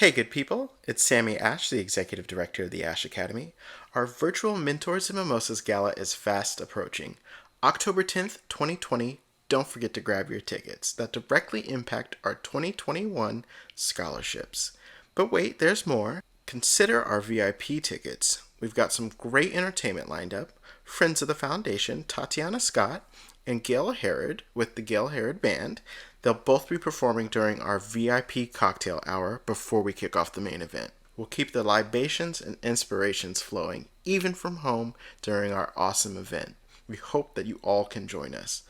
Hey, good people. It's Sammy Ashe, the Executive Director of the Ashe Academy. Our virtual Mentors and Mimosas Gala is fast approaching. October 10th, 2020. Don't forget to grab your tickets that directly impact our 2021 scholarships. But wait, there's more. Consider our VIP tickets. We've got some great entertainment lined up. Friends of the Foundation, Tatiana Scott, and Gail Herod with the Gail Herod Band. They'll both be performing during our VIP cocktail hour before we kick off the main event. We'll keep the libations and inspirations flowing, even from home, during our awesome event. We hope that you all can join us.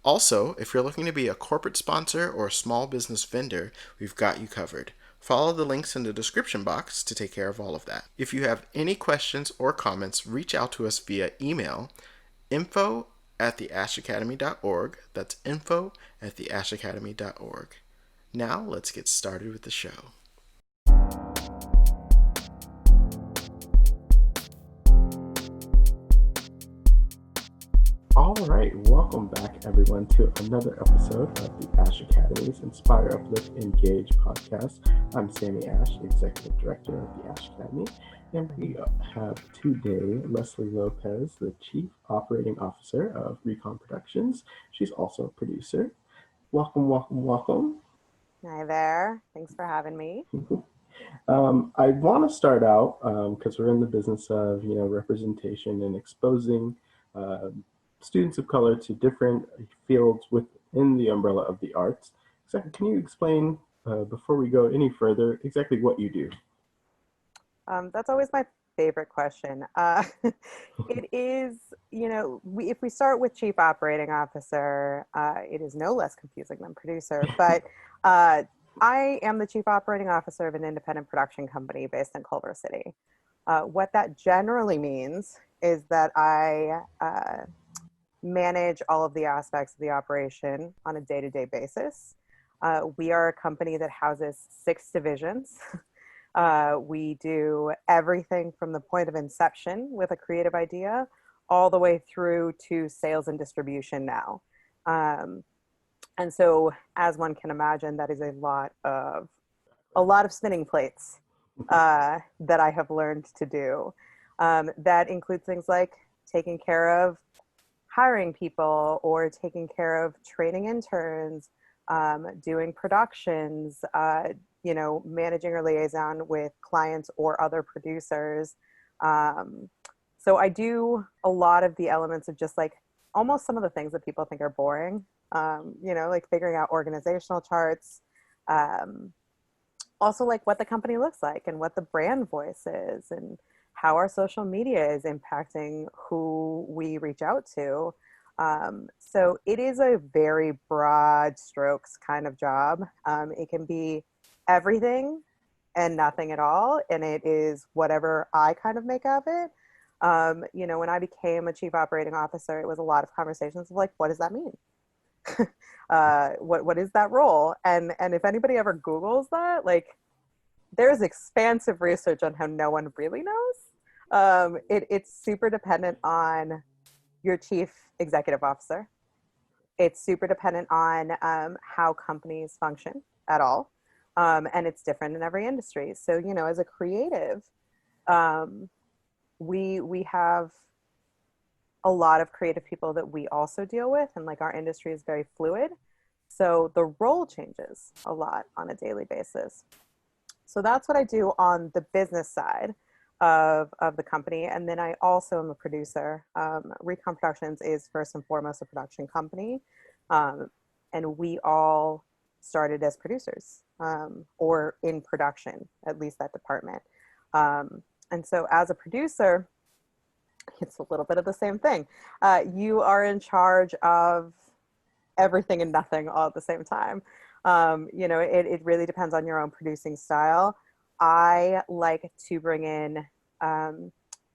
Also, if you're looking to be a corporate sponsor or a small business vendor, we've got you covered. Follow the links in the description box to take care of all of that. If you have any questions or comments, reach out to us via email, info@theasheacademy.org. That's info@theasheacademy.org. Now let's get started with the show. All right, welcome back everyone to another episode of the Ashe Academy's Inspire, Uplift, Engage podcast. I'm Sammy Ashe, Executive Director of the Ashe Academy, and we have today Lesley Lopez, the Chief Operating Officer of ReKon Productions. She's also a producer. Welcome, welcome, welcome. Hi there. Thanks for having me. I want to start out because we're in the business of representation and exposing students of color to different fields within the umbrella of the arts. So can you explain, before we go any further, exactly what you do? That's always my favorite question. It is, if we start with Chief Operating Officer, it is no less confusing than producer, but I am the Chief Operating Officer of an independent production company based in Culver City. What that generally means is that I manage all of the aspects of the operation on a day-to-day basis. We are a company that houses 6 divisions. We do everything from the point of inception with a creative idea all the way through to sales and distribution now. And so, as one can imagine, that is a lot of spinning plates that I have learned to do. That includes things like taking care of hiring people or taking care of training interns, doing productions, managing or liaison with clients or other producers. So I do a lot of the elements of just like almost some of the things that people think are boring, like figuring out organizational charts, also like what the company looks like and what the brand voice is and how our social media is impacting who we reach out to. So it is a very broad strokes kind of job. It can be everything and nothing at all. And it is whatever I kind of make of it. When I became a chief operating officer, it was a lot of conversations of like, what does that mean? What is that role? And if anybody ever Googles that, like, there's expansive research on how no one really knows. It's super dependent on your chief executive officer. It's super dependent on how companies function at all. And it's different in every industry. So, as a creative, we have a lot of creative people that we also deal with, and like our industry is very fluid. So the role changes a lot on a daily basis. So that's what I do on the business side of the company. And then I also am a producer. ReKon Productions is first and foremost a production company. And we all started as producers or in production, at least that department. And so as a producer, it's a little bit of the same thing. You are in charge of everything and nothing all at the same time. It really depends on your own producing style. I like to bring in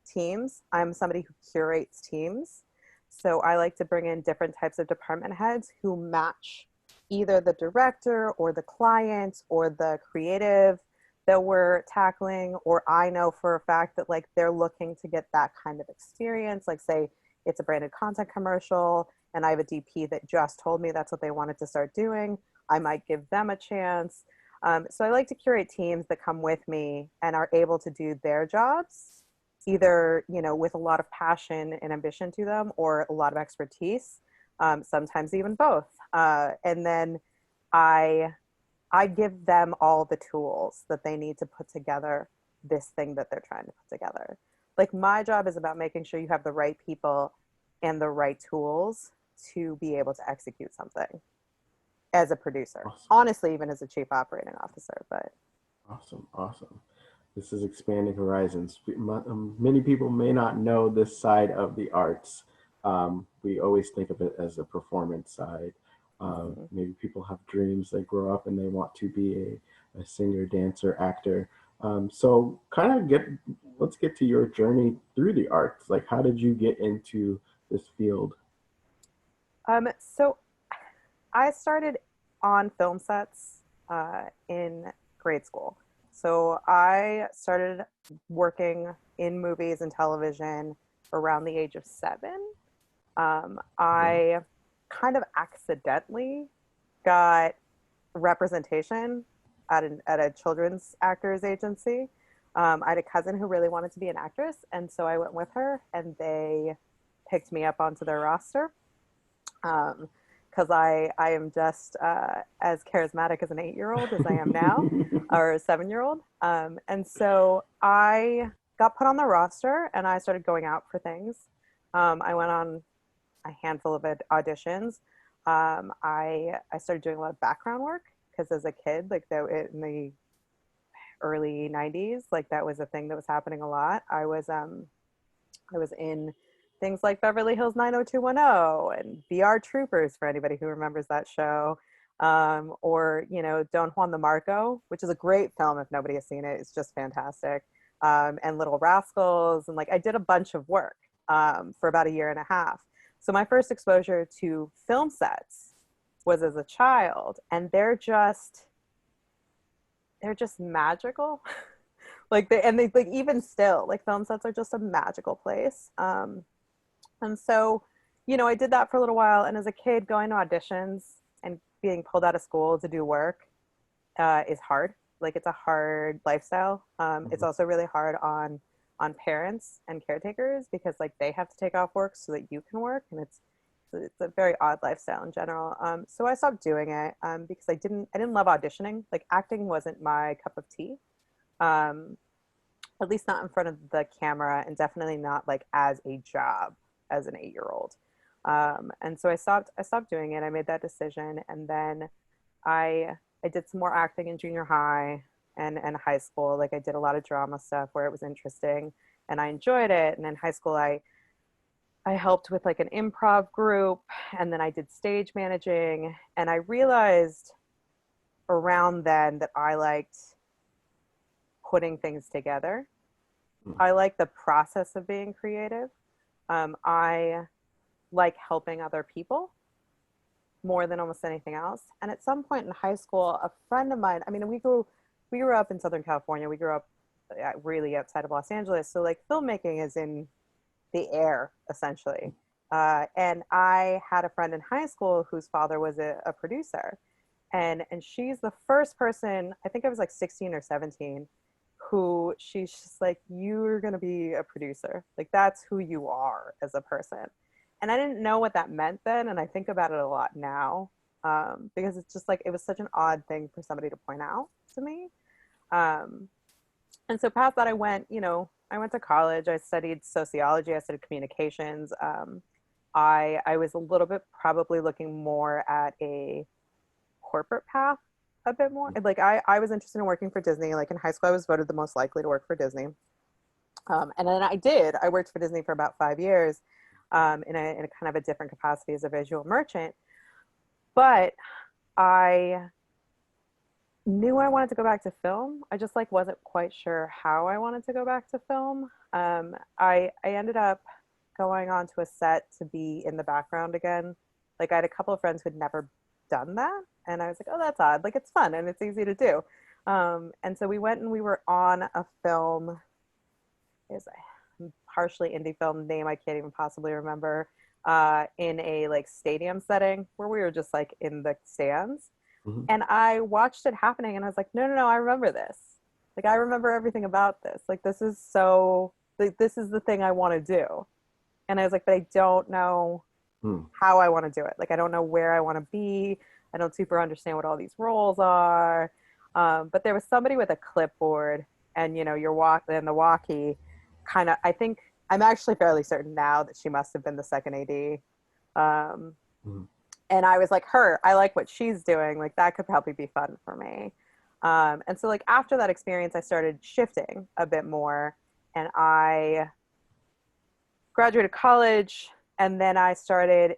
teams. I'm somebody who curates teams. So I like to bring in different types of department heads who match either the director or the client or the creative that we're tackling, or I know for a fact that like they're looking to get that kind of experience. Like say it's a branded content commercial and I have a DP that just told me that's what they wanted to start doing. I might give them a chance. So I like to curate teams that come with me and are able to do their jobs, either, with a lot of passion and ambition to them, or a lot of expertise, sometimes even both. And then I I give them all the tools that they need to put together this thing that they're trying to put together. Like my job is about making sure you have the right people and the right tools to be able to execute something as a producer. Awesome. Honestly, even as a chief operating officer, but Awesome. Awesome. This is expanding horizons. Many people may not know this side of the arts. We always think of it as a performance side. mhm. Maybe people have dreams. They grow up and they want to be a singer, dancer, actor. So kind of let's get to your journey through the arts. Like, how did you get into this field? So I started on film sets in grade school. So I started working in movies and television around the age of 7. Wow. I kind of accidentally got representation at a children's actors agency. I had a cousin who really wanted to be an actress, and so I went with her, and they picked me up onto their roster. Because I am just as charismatic as an 8-year-old as I am now, or a 7-year-old. And so I got put on the roster, and I started going out for things. I went on a handful of auditions. I started doing a lot of background work because as a kid, like that in the early 90s, like that was a thing that was happening a lot. I was in things like Beverly Hills 90210 and BR Troopers, for anybody who remembers that show. Or, Don Juan the Marco, which is a great film if nobody has seen it. It's just fantastic. And Little Rascals. And like I did a bunch of work for about a year and a half. So my first exposure to film sets was as a child, and they're just magical. They like even still like film sets are just a magical place. And so, I did that for a little while. And as a kid, going to auditions and being pulled out of school to do work is hard. Like it's a hard lifestyle. It's Mhm. also really hard on parents and caretakers because like they have to take off work so that you can work, and it's a very odd lifestyle in general. So I stopped doing it because I didn't love auditioning. Like acting wasn't my cup of tea. Um, at least not in front of the camera, and definitely not like as a job as an 8-year-old. And so I stopped doing it. I made that decision, and then I did some more acting in junior high and high school. Like I did a lot of drama stuff where it was interesting and I enjoyed it. And in high school, I helped with like an improv group, and then I did stage managing, and I realized around then that I liked putting things together. Mhm. I like the process of being creative. I like helping other people more than almost anything else. And at some point in high school, a friend of mine, I mean, we grew up in Southern California. We grew up really outside of Los Angeles. So like filmmaking is in the air essentially. And I had a friend in high school whose father was a producer. And she's the first person, I think I was like 16 or 17, who she's just like, you're going to be a producer. Like that's who you are as a person. And I didn't know what that meant then. And I think about it a lot now because it's just like, it was such an odd thing for somebody to point out to me. Um, and so past that, I went to college. I studied sociology. I studied communications. I was a little bit probably looking more at a corporate path a bit more. Like I was interested in working for Disney. Like in high school, I was voted the most likely to work for Disney. And then I did. I worked for Disney for about 5 years in a kind of a different capacity as a visual merchant. But I knew I wanted to go back to film. I just like wasn't quite sure how I wanted to go back to film. I ended up going onto a set to be in the background again. Like I had a couple of friends who'd never done that, and I was like, oh, that's odd. Like it's fun and it's easy to do. And so we went and we were on a film. Is a partially indie film name I can't even possibly remember. In a like stadium setting where we were just like in the stands. Mhm. And I watched it happening and I was like, no, no, no, I remember this. Like, I remember everything about this. Like, this is so, like, this is the thing I want to do. And I was like, but I don't know Mm. how I want to do it. Like, I don't know where I want to be. I don't super understand what all these roles are. But there was somebody with a clipboard and, your and the walkie kind of, I think, I'm actually fairly certain now that she must have been the second AD. Um, Mm. and I was like, I like what she's doing. Like, that could probably be fun for me. And so, like, after that experience, I started shifting a bit more. And I graduated college, and then I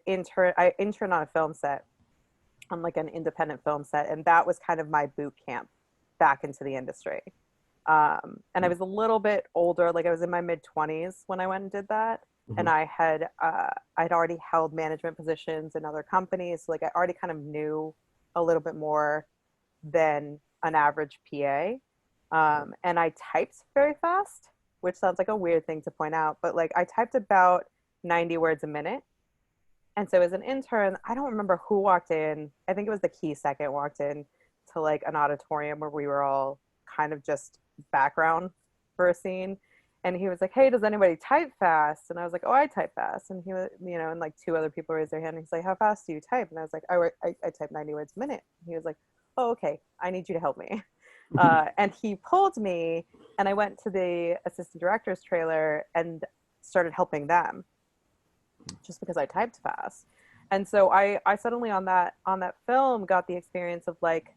interned on a film set, on like an independent film set. And that was kind of my boot camp back into the industry. And I was a little bit older, like I was in my mid-20s when I went and did that. And Mhm. I'd already held management positions in other companies. So like I already kind of knew a little bit more than an average PA. And I typed very fast, which sounds like a weird thing to point out, but like I typed about 90 words a minute. And so as an intern, I don't remember who walked in. I think it was the key second walked in to like an auditorium where we were all kind of just background for a scene. And he was like, "Hey, does anybody type fast?" And I was like, "Oh, I type fast." And he was, and like two other people raised their hand. And he's like, "How fast do you type?" And I was like, I type 90 words a minute." And he was like, "Oh, okay. I need you to help me." And he pulled me, and I went to the assistant director's trailer and started helping them just because I typed fast. And so I suddenly on that film got the experience of like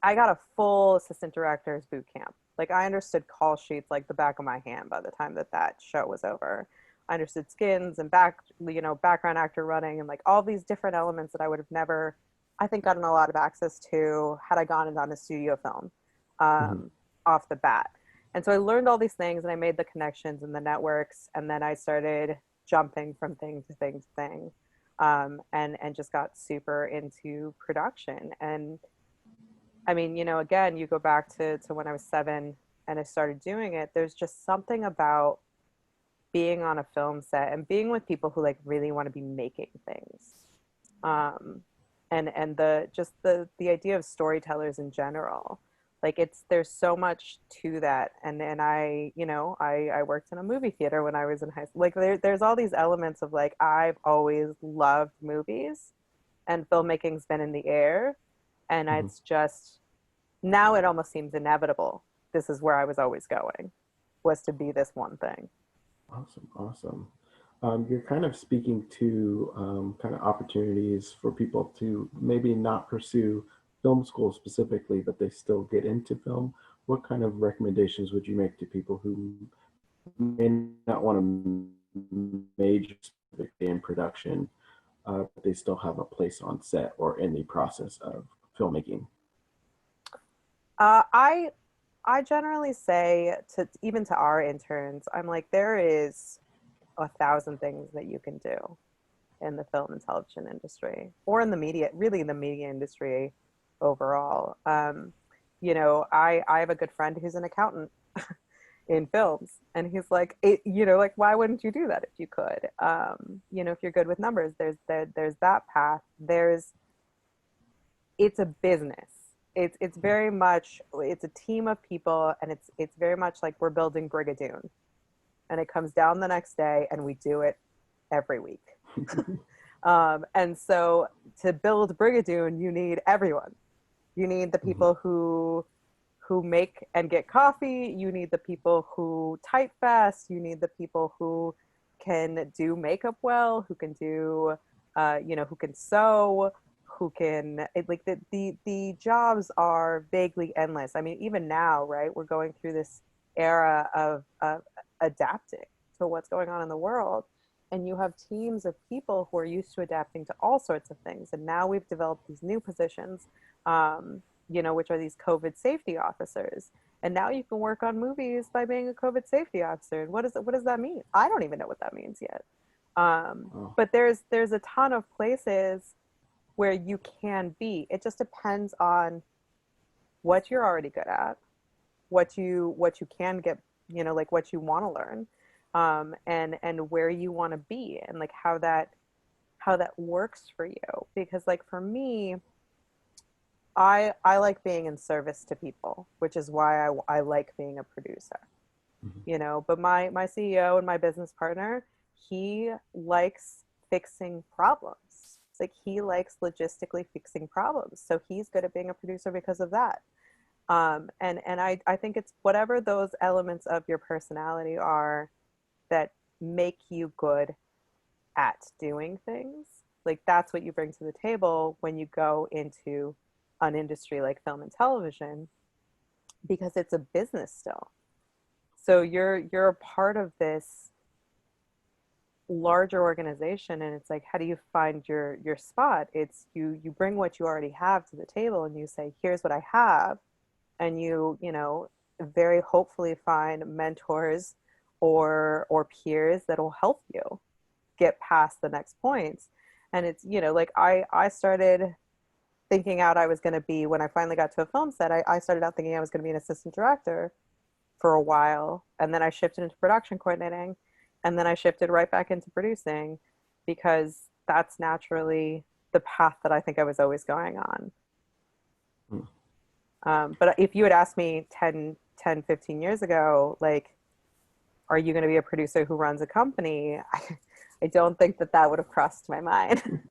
I got a full assistant director's boot camp. Like I understood call sheets like the back of my hand by the time that show was over. I understood skins and background actor running and like all these different elements that I would have never, I think, gotten a lot of access to had I gone and done a studio film Mhm. off the bat. And so I learned all these things and I made the connections and the networks. And then I started jumping from thing to thing to thing, and just got super into production. And I mean, again, you go back to when I was 7 and I started doing it. There's just something about being on a film set and being with people who like really want to be making things. Um, and the idea of storytellers in general. Like there's so much to that. And I worked in a movie theater when I was in high school. Like there's all these elements of like I've always loved movies and filmmaking's been in the air. And Mhm. it's just now it almost seems inevitable. This is where I was always going, was to be this one thing. Awesome, awesome. You're kind of speaking to kind of opportunities for people to maybe not pursue film school specifically, but they still get into film. What kind of recommendations would you make to people who may not want to major specifically in production, but they still have a place on set or in the process of filmmaking? Uh, I I generally say to even to our interns, I'm like, there is 1,000 things that you can do in the film and television industry, or in the media, really in the media industry overall. I have a good friend who's an accountant in films, and he's like, like, why wouldn't you do that if you could? If you're good with numbers, there's that path. It's a business. It's very much it's a team of people, and it's very much like we're building Brigadoon, and it comes down the next day, and we do it every week. And so to build Brigadoon, you need everyone. You need the Mhm. people who make and get coffee. You need the people who type fast. You need the people who can do makeup well, who can do, who can sew, who can like the jobs are vaguely endless. I mean, even now, right? We're going through this era of adapting to what's going on in the world, and you have teams of people who are used to adapting to all sorts of things. And now we've developed these new positions, which are these COVID safety officers. And now you can work on movies by being a COVID safety officer. And what does that mean? I don't even know what that means yet. Oh. But there's a ton of places where you can be. It just depends on what you're already good at, what you can get, like what you want to learn, and where you want to be, and like how that works for you. Because like for me, I like being in service to people, which is why I like being a producer. Mhm. You know, but my CEO and my business partner, he likes fixing problems. Like he likes logistically fixing problems. So he's good at being a producer because of that. And I think it's whatever those elements of your personality are that make you good at doing things. Like that's what you bring to the table when you go into an industry like film and television, because it's a business still. So you're a part of this larger organization, and it's like, how do you find your spot? It's you bring what you already have to the table and you say, here's what I have. And you know, very hopefully find mentors or peers that'll help you get past the next points. And it's, you know, like I started thinking out I was going to be, when I finally got to a film set, I started out thinking I was going to be an assistant director for a while, and then I shifted into production coordinating, and then I shifted right back into producing, because that's naturally the path that I think I was always going on. Mm. But if you had asked me 15 years ago, like, are you going to be a producer who runs a company? I don't think that that would have crossed my mind.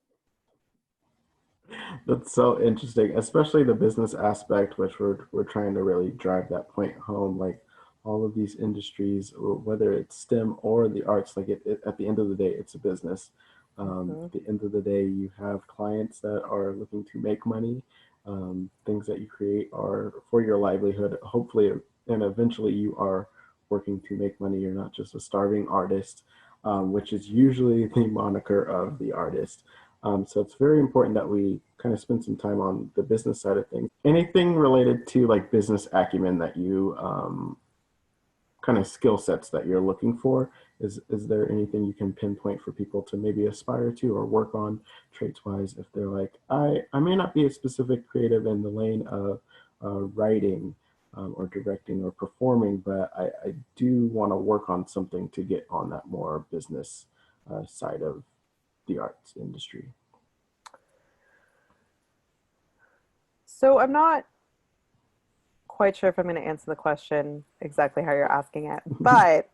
That's so interesting, especially the business aspect, which we're trying to really drive that point home. Like all of these industries, whether it's STEM or the arts, like at the end of the day, it's a business. Mhm. At the end of the day, you have clients that are looking to make money. Things that you create are for your livelihood, hopefully, and eventually you are working to make money. You're not just a starving artist, which is usually the moniker of the artist. So it's very important that we kind of spend some time on the business side of things. Anything related to like business acumen that you kind of skill sets that you're looking for? Is there anything you can pinpoint for people to maybe aspire to or work on traits wise if they're like, I may not be a specific creative in the lane of writing or directing or performing, but I do want to work on something to get on that more business side of the arts industry. So I'm not quite sure if I'm going to answer the question exactly how you're asking it, but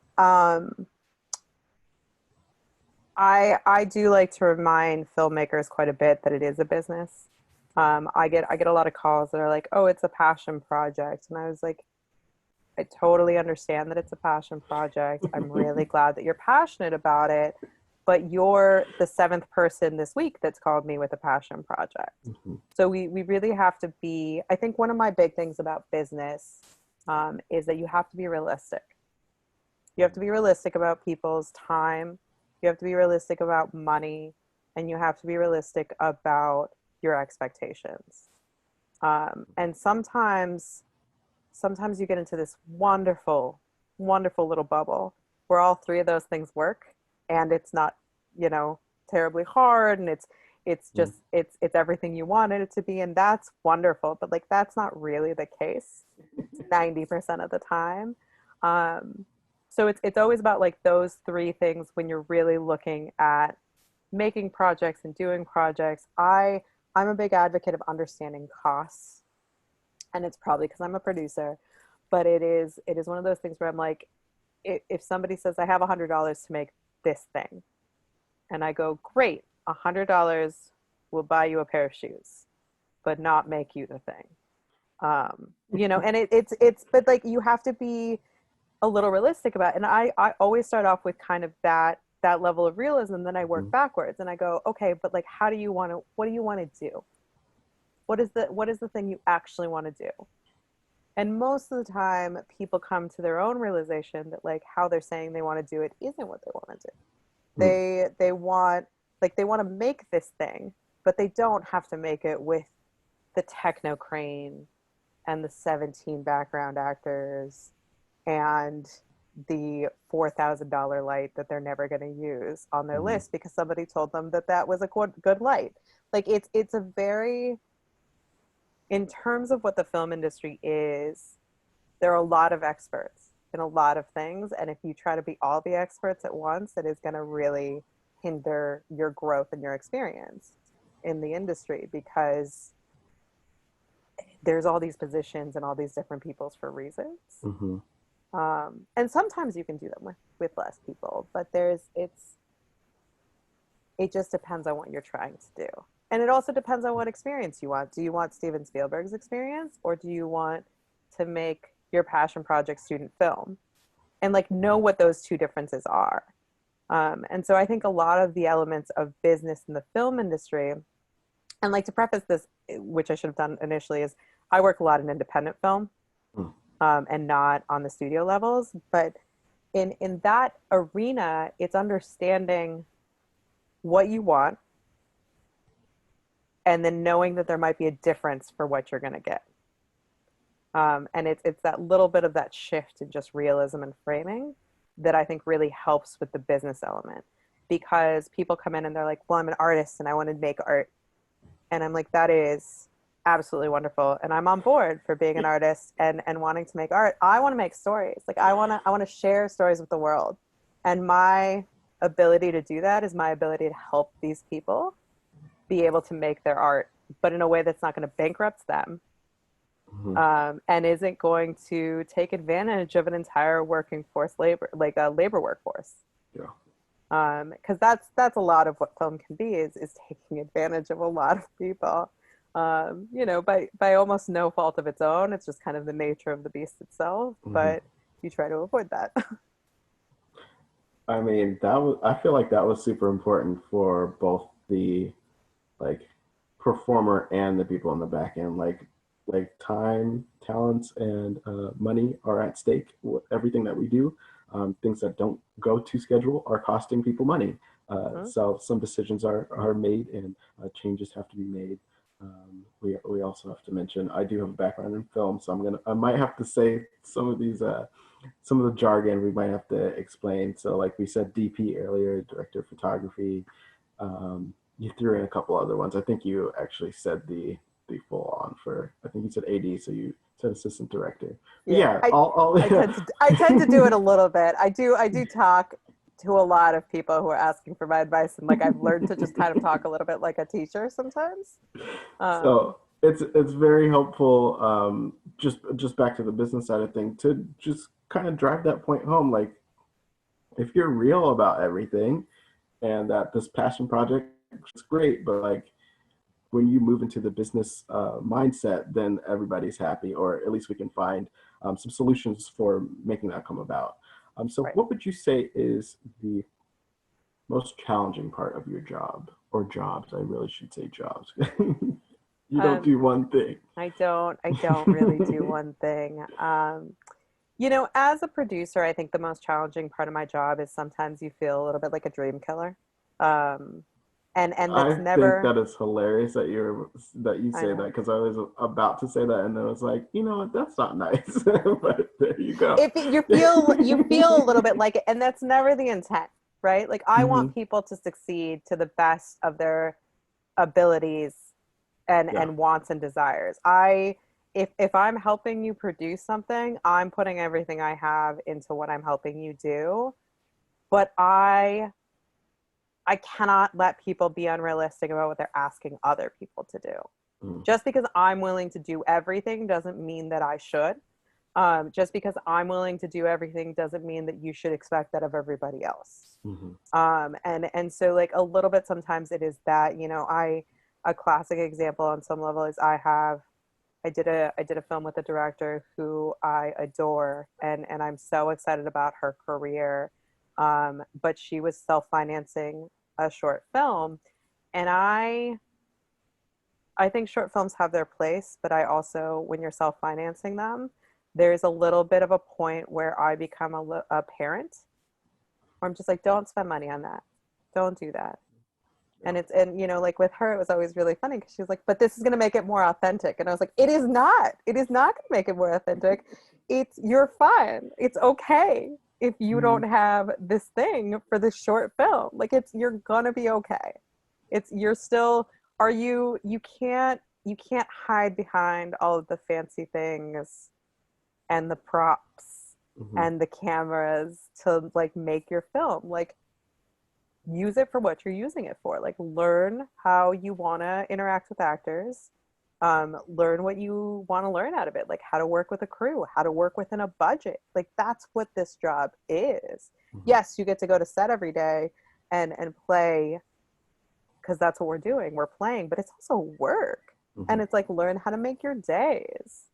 I do like to remind filmmakers quite a bit that it is a business. I get a lot of calls that are like, "Oh, it's a passion project," and I was like, "I totally understand that it's a passion project. I'm really glad that you're passionate about it, but you're the seventh person this week that's called me with a passion project." Mhm. So we really have to be. I think one of my big things about business is that you have to be realistic. You have to be realistic about people's time. You have to be realistic about money, and you have to be realistic about your expectations. And sometimes you get into this wonderful, wonderful little bubble where all three of those things work, and it's not, you know, terribly hard, and it's Mm. just it's everything you wanted it to be, and that's wonderful. But like that's not really the case 90% of the time. Um, so it's always about like those three things when you're really looking at making projects and doing projects. I'm a big advocate of understanding costs, and it's probably because I'm a producer, but it is one of those things where I'm like, if somebody says I have $100 to make this thing, and I go, great, $100 will buy you a pair of shoes, but not make you the thing. You know, and it's but like you have to be a little realistic about it. And I always start off with kind of that level of realism, and then I work Mhm. backwards and I go, okay, but like how do you want to, what do you want to do? What is the thing you actually want to do? And most of the time people come to their own realization that like how they're saying they want to do it isn't what they want to do. Mm. They want, like they want to make this thing, but they don't have to make it with the techno crane and the 17 background actors and the $4,000 light that they're never going to use on their Mhm. list because somebody told them that that was a good light. Like it's a very, in terms of what the film industry is, there are a lot of experts in a lot of things, and if you try to be all the experts at once, it is going to really hinder your growth and your experience in the industry, because there's all these positions and all these different peoples for reasons. Mm-hmm. And sometimes you can do them with less people, but it just depends on what you're trying to do. And it also depends on what experience you want. Do you want Steven Spielberg's experience, or do you want to make your passion project student film? And like know what those two differences are. And so I think a lot of the elements of business in the film industry, and like to preface this, which I should have done initially, is I work a lot in independent film, and not on the studio levels. But in that arena, it's understanding what you want and then knowing that there might be a difference for what you're going to get. And it's that little bit of that shift in just realism and framing that I think really helps with the business element, because people come in and they're like, well, I'm an artist and I want to make art. And I'm like, that is absolutely wonderful. And I'm on board for being an artist and wanting to make art. I want to make stories. Like I want to share stories with the world. And my ability to do that is my ability to help these people be able to make their art, but in a way that's not going to bankrupt them. And isn't going to take advantage of an entire working force labor, like a labor workforce. Yeah. Because that's a lot of what film can be, is taking advantage of a lot of people, by almost no fault of its own. It's just kind of the nature of the beast itself, but you try to avoid that. I mean, I feel like that was super important for both the like performer and the people on the back end. Like time, talents, and money are at stake with everything that we do. Things that don't go to schedule are costing people money. So some decisions are made, and changes have to be made. We also have to mention, I do have a background in film, so I might have to say some of the jargon we might have to explain. So like we said, DP earlier, director of photography. You threw in a couple other ones. I think you actually said the full on for, I think you said AD, so you said assistant director. Yeah, I tend to do it a little bit. I do talk to a lot of people who are asking for my advice, and like I've learned to just kind of talk a little bit like a teacher sometimes. So it's very helpful. Just back to the business side of things, to just kind of drive that point home. Like if you're real about everything, and that this passion project is great, but like when you move into the business mindset, then everybody's happy, or at least we can find some solutions for making that come about. So Right. What would you say is the most challenging part of your job, or jobs? I really should say jobs. You don't do one thing. I don't really do one thing. As a producer, I think the most challenging part of my job is sometimes you feel a little bit like a dream killer. And that's think that is hilarious that you say that, because I was about to say that and then I was like, you know what, that's not nice. But there you go. If you feel a little bit like it, and that's never the intent, right? Like I want people to succeed to the best of their abilities and wants and desires. If I'm helping you produce something, I'm putting everything I have into what I'm helping you do. But I cannot let people be unrealistic about what they're asking other people to do. Just because I'm willing to do everything doesn't mean that I should. Just because I'm willing to do everything doesn't mean that you should expect that of everybody else. And so like a little bit sometimes it is that, a classic example on some level is I did a film with a director who I adore, and I'm so excited about her career. But she was self-financing a short film, and I think short films have their place, but I also, when you're self-financing them, there's a little bit of a point where I become a parent, where I'm just like, don't spend money on that, don't do that. And like with her, it was always really funny because she was like, but this is going to make it more authentic. And I was like, it is not going to make it more authentic. You're fine. It's okay if you don't have this thing for this short film. Like you're going to be okay. You can't hide behind all of the fancy things and the props and the cameras to like make your film. Like, use it for what you're using it for. Like, learn how you want to interact with actors, learn what you want to learn out of it, like how to work with a crew, how to work within a budget. Like that's what this job is. Yes, you get to go to set every day and play, because that's what we're doing. We're playing, but it's also work. And it's like, learn how to make your days.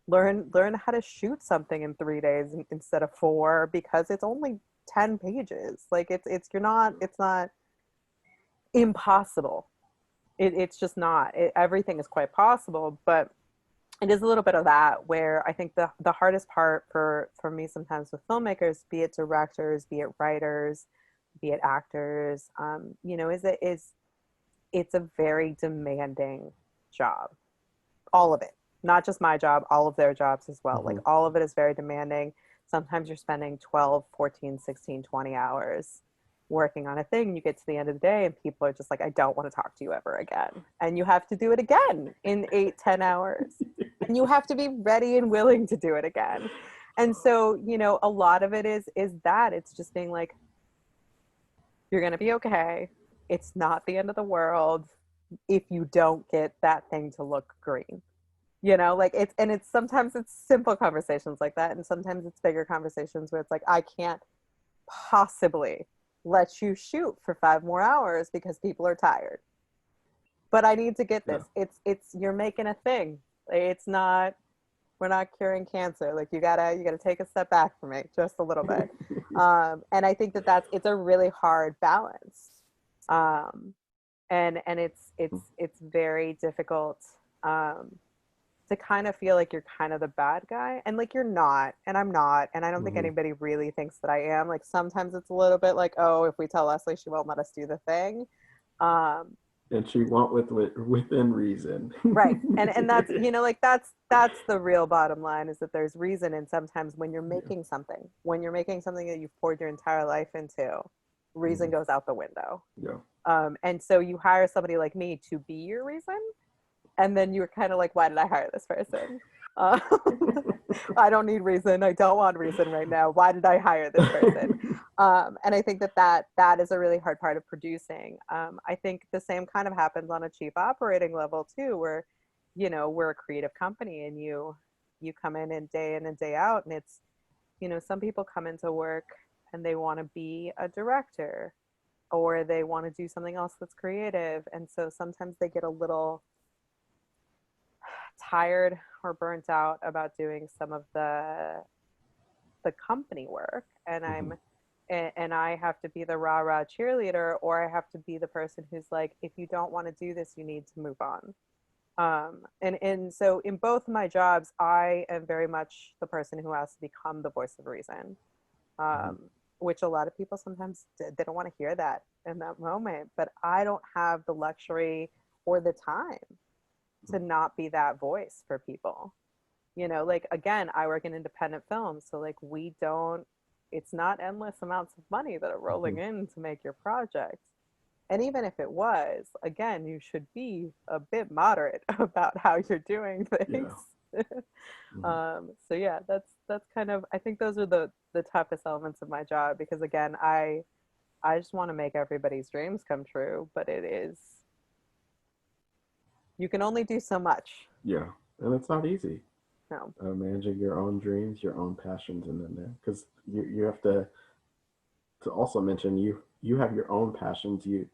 Learn how to shoot something in 3 days instead of 4, because it's only 10 pages. Like it's not impossible. It's just not. Everything is quite possible, but it is a little bit of that where I think the hardest part for me sometimes with filmmakers, be it directors, be it writers, be it actors, it's a very demanding job. All of it, not just my job, all of their jobs as well. Like all of it is very demanding. Sometimes you're spending 12, 14, 16, 20 hours working on a thing. You get to the end of the day and people are just like, I don't want to talk to you ever again. And you have to do it again in 8, 10 hours. And you have to be ready and willing to do it again. And so, a lot of it is that it's just being like, you're going to be okay. It's not the end of the world if you don't get that thing to look green. Like it's sometimes it's simple conversations like that. And sometimes it's bigger conversations where it's like, I can't possibly let you shoot for 5 more hours because people are tired. But I need to get this. Yeah. It's you're making a thing. It's not, we're not curing cancer. Like you gotta take a step back from me just a little bit. And I think it's a really hard balance. And it's very difficult to kind of feel like you're kind of the bad guy, and like you're not, and I'm not, and I don't think anybody really thinks that I am. Like sometimes it's a little bit like, oh, if we tell Lesley, she won't let us do the thing. And she won't within reason. Right. And that's, like that's the real bottom line, is that there's reason. And sometimes when you're making something that you've poured your entire life into, reason goes out the window. Yeah. And so you hire somebody like me to be your reason. And then you're kind of like, why did I hire this person? I don't need reason. I don't want reason right now. Why did I hire this person? And I think that is a really hard part of producing. I think the same kind of happens on a chief operating level too, where, we're a creative company and you come in and day out. And it's, some people come into work and they want to be a director, or they want to do something else that's creative. And so sometimes they get a little tired or burnt out about doing some of the company work, and I have to be the rah-rah cheerleader, or I have to be the person who's like, if you don't want to do this, you need to move on. And so in both my jobs, I am very much the person who has to become the voice of reason, which a lot of people sometimes, they don't want to hear that in that moment, but I don't have the luxury or the time to not be that voice for people. Like, again, I work in independent films, so like it's not endless amounts of money that are rolling in to make your project. And even if it was, again, you should be a bit moderate about how you're doing things. Yeah. So yeah, that's kind of, I think those are the toughest elements of my job, because again, I just want to make everybody's dreams come true, but you can only do so much. Yeah, and it's not easy. No. Managing your own dreams, your own passions, and then there, because you have to also mention you have your own passions. You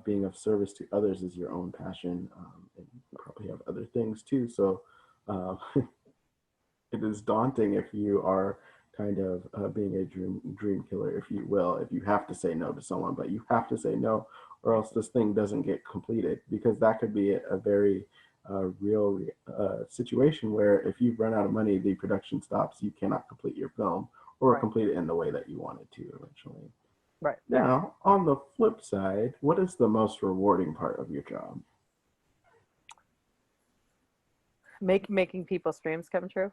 being of service to others is your own passion, and you probably have other things too. So it is daunting if you are kind of being a dream killer, if you will, if you have to say no to someone, but you have to say no, or else this thing doesn't get completed, because that could be a very real situation where if you've run out of money, the production stops, you cannot complete your film or complete it in the way that you wanted to originally. Right. Now, on the flip side, what is the most rewarding part of your job? Making people's dreams come true.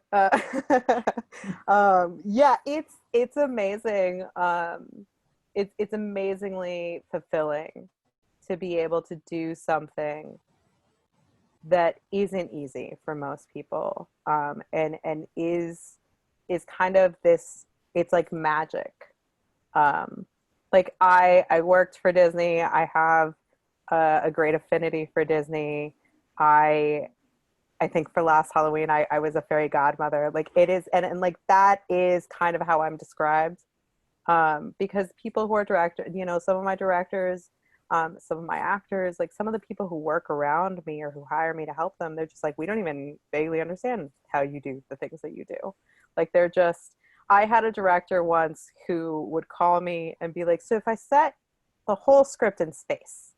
Yeah, it's amazing. It's amazingly fulfilling to be able to do something that isn't easy for most people, and is kind of this, it's like magic. Like I worked for Disney. I have a great affinity for Disney. I think for last Halloween, I was a fairy godmother. Like it is, and like that is kind of how I'm described. Because people who are directors, you know, some of my directors, some of my actors, like some of the people who work around me or who hire me to help them, they're just like, we don't even vaguely understand how you do the things that you do. Like they're just, I had a director once who would call me and be like, so if I set the whole script in space,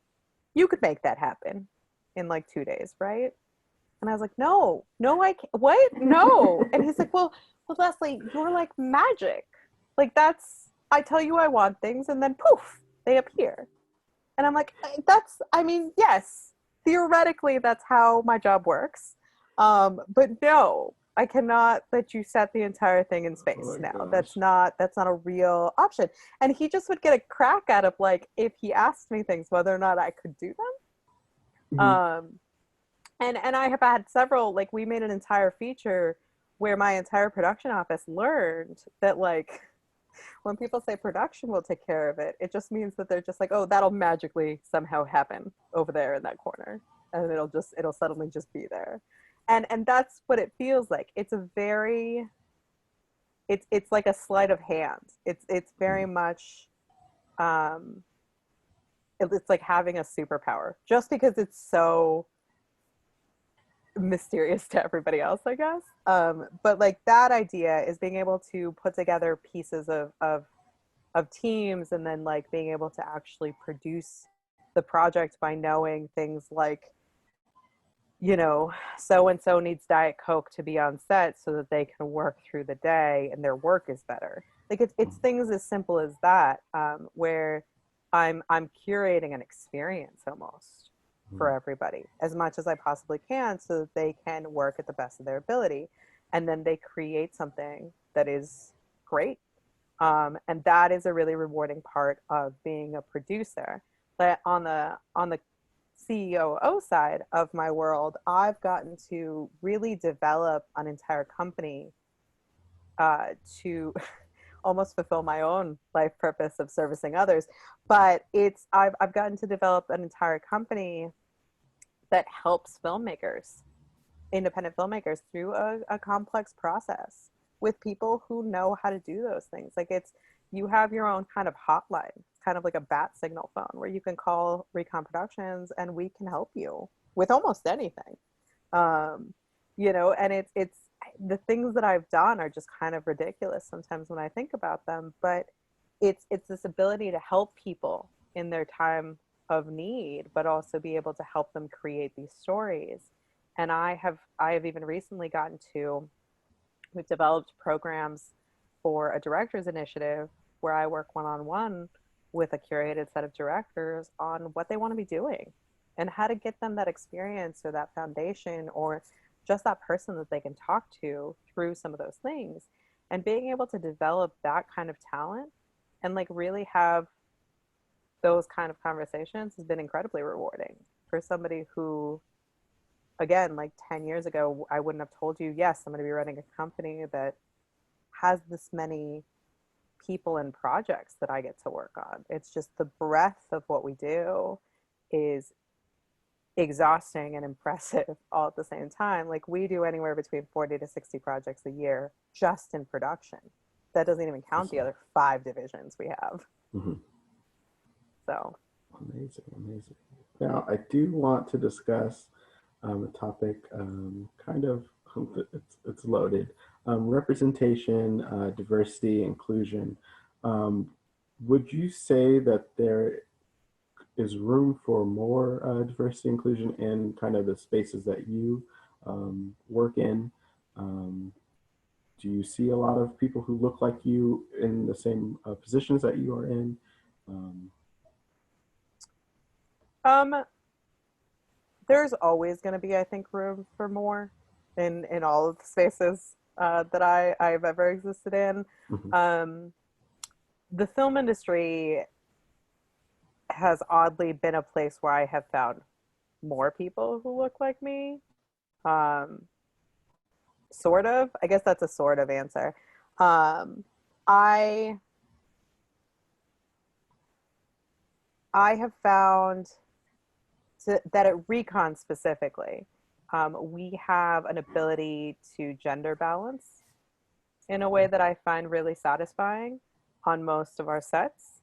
you could make that happen in like 2 days, right? And I was like, no, I can't. What? No. And he's like, well, Lesley, you're like magic. Like I tell you I want things and then poof, they appear. And I'm like, I mean, yes, theoretically, that's how my job works. But no, I cannot let you set the entire thing in Oh space my now. gosh. That's not a real option. And he just would get a crack out of like, if he asked me things, whether or not I could do them. Mhm. And I have had several, like we made an entire feature where my entire production office learned that like when people say production will take care of it, it just means that they're just like, oh, that'll magically somehow happen over there in that corner. And it'll suddenly just be there. And that's what it feels like. It's a very it's like a sleight of hand. It's very much um it's like having a superpower just because it's so mysterious to everybody else, I guess. But like that idea is being able to put together pieces of teams and then like being able to actually produce the project by knowing things like, you know, so and so needs Diet Coke to be on set so that they can work through the day and their work is better. Like it's things as simple as that, where I'm curating an experience almost for everybody as much as I possibly can so that they can work at the best of their ability. And then they create something that is great. And that is a really rewarding part of being a producer. But on the CEO side of my world, I've gotten to really develop an entire company to almost fulfill my own life purpose of servicing others. But I've gotten to develop an entire company that helps filmmakers, independent filmmakers, through a complex process with people who know how to do those things. Like you have your own kind of hotline. It's kind of like a bat signal phone where you can call ReKon Productions and we can help you with almost anything. Um, you know, and it's the things that I've done are just kind of ridiculous sometimes when I think about them, but it's this ability to help people in their time of need, but also be able to help them create these stories. And I have even recently gotten to we've developed programs for a director's initiative where I work one-on-one with a curated set of directors on what they want to be doing and how to get them that experience or that foundation or just that person that they can talk to through some of those things. And being able to develop that kind of talent and like really have those kind of conversations has been incredibly rewarding for somebody who, again, like 10 years ago, I wouldn't have told you, yes, I'm going to be running a company that has this many people and projects that I get to work on. It's just the breadth of what we do is exhausting and impressive all at the same time. Like we do anywhere between 40 to 60 projects a year just in production. That doesn't even count the other 5 divisions we have. Mhm. So Amazing, amazing. Now, I do want to discuss a topic, kind of, it's loaded. Representation, diversity, inclusion. Um, would you say that there is room for more diversity, inclusion in kind of the spaces that you work in? Um, do you see a lot of people who look like you in the same positions that you are in? Um, um there's always going to be, I think, room for more in all of the spaces that I've ever existed in. mhm, Um, the film industry has oddly been a place where I have found more people who look like me. Um, sort of. I guess that's a sort of answer. Um, I I have found that at ReKon specifically, we have an ability to gender balance in a way that I find really satisfying on most of our sets.